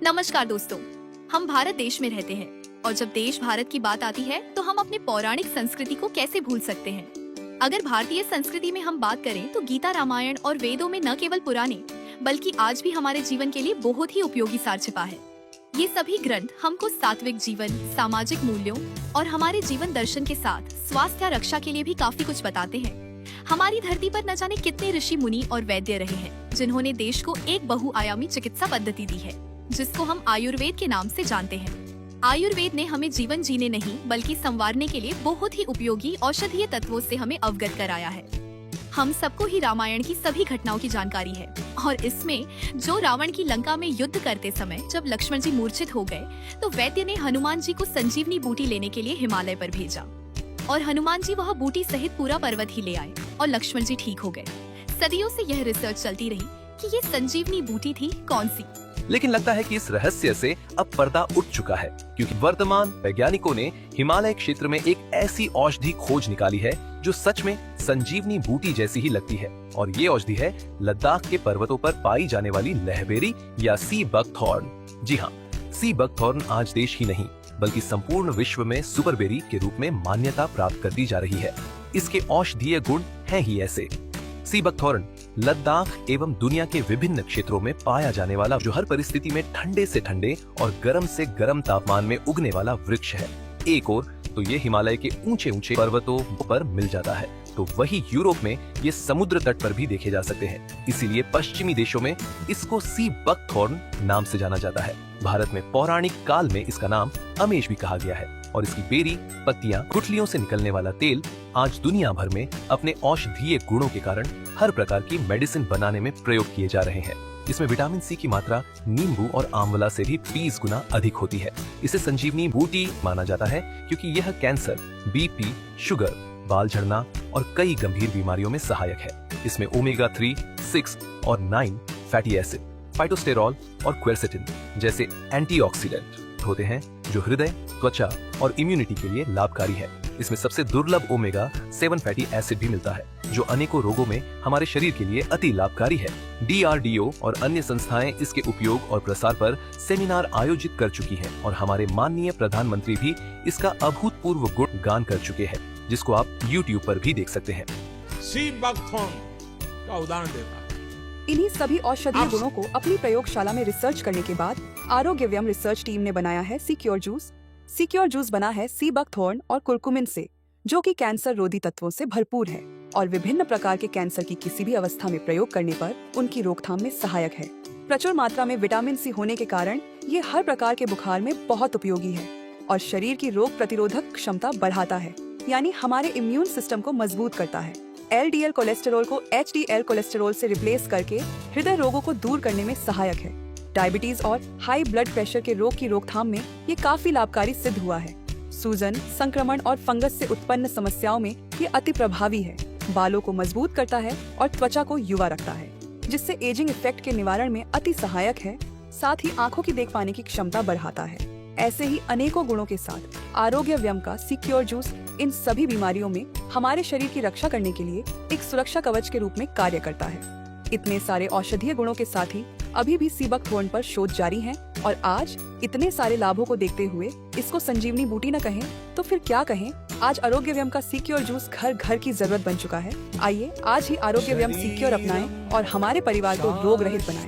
नमस्कार दोस्तों, हम भारत देश में रहते हैं और जब देश भारत की बात आती है तो हम अपने पौराणिक संस्कृति को कैसे भूल सकते हैं। अगर भारतीय संस्कृति में हम बात करें तो गीता, रामायण और वेदों में न केवल पुराने बल्कि आज भी हमारे जीवन के लिए बहुत ही उपयोगी सार छिपा है। ये सभी ग्रंथ हमको सात्विक जीवन, सामाजिक मूल्यों और हमारे जीवन दर्शन के साथ स्वास्थ्य रक्षा के लिए भी काफी कुछ बताते हैं। हमारी धरती पर न जाने कितने ऋषि, मुनि और वैद्य रहे हैं जिन्होंने देश को एक बहुआयामी चिकित्सा पद्धति दी है जिसको हम आयुर्वेद के नाम से जानते हैं। आयुर्वेद ने हमें जीवन जीने नहीं बल्कि संवारने के लिए बहुत ही उपयोगी औषधीय तत्वों से हमें अवगत कराया है। हम सबको ही रामायण की सभी घटनाओं की जानकारी है और इसमें जो रावण की लंका में युद्ध करते समय जब लक्ष्मण जी मूर्छित हो गए तो वैद्य ने हनुमान जी को संजीवनी बूटी लेने के लिए हिमालय पर भेजा और हनुमान जी वह बूटी सहित पूरा पर्वत ही ले आए और लक्ष्मण जी ठीक हो गए। सदियों से यह रिसर्च चलती रही कि ये संजीवनी बूटी थी कौन सी, लेकिन लगता है कि इस रहस्य से अब पर्दा उठ चुका है, क्योंकि वर्तमान वैज्ञानिकों ने हिमालय क्षेत्र में एक ऐसी औषधि खोज निकाली है जो सच में संजीवनी बूटी जैसी ही लगती है। और ये औषधि है लद्दाख के पर्वतों पर पाई जाने वाली लहबेरी या सी बकथॉर्न। जी हाँ, सी बकथॉर्न आज देश ही नहीं बल्कि संपूर्ण विश्व में सुपरबेरी के रूप में मान्यता प्राप्त करती जा रही है। इसके औषधीय गुण हैं ही ऐसे। सी बकथॉर्न लद्दाख एवं दुनिया के विभिन्न क्षेत्रों में पाया जाने वाला जो हर परिस्थिति में ठंडे से ठंडे और गर्म से गर्म तापमान में उगने वाला वृक्ष है। एक और तो ये हिमालय के ऊंचे ऊंचे पर्वतों पर मिल जाता है, तो वही यूरोप में ये समुद्र तट पर भी देखे जा सकते हैं। इसीलिए पश्चिमी देशों में इसको सी बकथॉर्न नाम से जाना जाता है। भारत में पौराणिक काल में इसका नाम अमेश भी कहा गया है और इसकी बेरी, पत्तियां, गुठलियों से निकलने वाला तेल आज दुनिया भर में अपने औषधीय गुणों के कारण हर प्रकार की मेडिसिन बनाने में प्रयोग किए जा रहे हैं। इसमें विटामिन सी की मात्रा नींबू और आंवला से भी 20 गुना अधिक होती है। इसे संजीवनी बूटी माना जाता है क्योंकि यह कैंसर, बीपी, शुगर, बाल झड़ना और कई गंभीर बीमारियों में सहायक है। इसमें ओमेगा 3, 6 और 9 फैटी एसिड, फाइटोस्टेरॉल और क्वेरसेटिन जैसे एंटीऑक्सीडेंट होते हैं जो हृदय, त्वचा और इम्यूनिटी के लिए लाभकारी है। इसमें सबसे दुर्लभ ओमेगा 7 फैटी एसिड भी मिलता है जो अनेकों रोगों में हमारे शरीर के लिए अति लाभकारी है। DRDO और अन्य संस्थाएं इसके उपयोग और प्रसार पर सेमिनार आयोजित कर चुकी हैं और हमारे माननीय प्रधानमंत्री भी इसका अभूतपूर्व गुण गान कर चुके हैं, जिसको आप YouTube पर भी देख सकते हैं। सी बकथॉर्न का उदाहरण देता है। इन्हीं सभी औषधीय गुणों को अपनी प्रयोगशाला में रिसर्च करने के बाद आरोग्यव्यम रिसर्च टीम ने बनाया है सिक्योर जूस। सिक्योर जूस बना है सी बकथॉर्न और कुरकुमिन से, जो कि कैंसर रोधी तत्वों से भरपूर है और विभिन्न प्रकार के कैंसर की किसी भी अवस्था में प्रयोग करने पर उनकी रोकथाम में सहायक है। प्रचुर मात्रा में विटामिन सी होने के कारण ये हर प्रकार के बुखार में बहुत उपयोगी है और शरीर की रोग प्रतिरोधक क्षमता बढ़ाता है, यानी हमारे इम्यून सिस्टम को मजबूत करता है। LDL कोलेस्टेरॉल को HDL कोलेस्टेरॉल से रिप्लेस करके हृदय रोगों को दूर करने में सहायक है। डायबिटीज और हाई ब्लड प्रेशर के रोग की रोकथाम में ये काफी लाभकारी सिद्ध हुआ है। सूजन, संक्रमण और फंगस से उत्पन्न समस्याओं में ये अति प्रभावी है। बालों को मजबूत करता है और त्वचा को युवा रखता है, जिससे एजिंग इफेक्ट के निवारण में अति सहायक है। साथ ही आंखों की देख पाने की क्षमता बढ़ाता है। ऐसे ही अनेकों गुणों के साथ आरोग्यव्यम का सिक्योर जूस इन सभी बीमारियों में हमारे शरीर की रक्षा करने के लिए एक सुरक्षा कवच के रूप में कार्य करता है। इतने सारे औषधीय गुणों के साथ ही अभी भी सी बकथॉर्न पर शोध जारी है और आज इतने सारे लाभों को देखते हुए इसको संजीवनी बूटी न कहें तो फिर क्या कहें। आज आरोग्यव्यम का सिक्योर जूस घर घर की जरूरत बन चुका है। आइए आज ही आरोग्यव्यम सिक्योर अपनाएं और हमारे परिवार को रोग रहित बनाएं।